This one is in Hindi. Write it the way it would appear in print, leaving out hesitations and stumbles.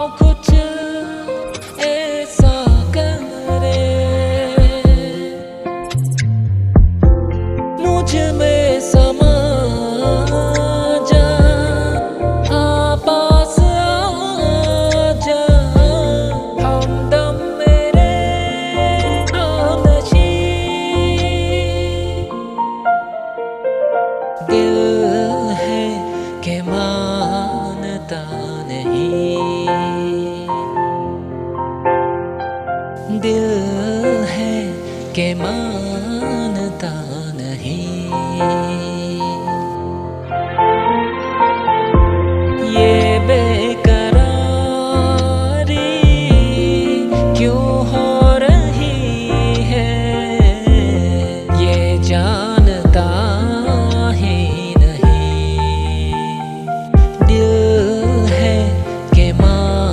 कुछ ऐसा करे मुझ में समा जा, पास आ जा, हमदम मेरे हमनशी। दिल है कि मानता नहीं, दिल है कि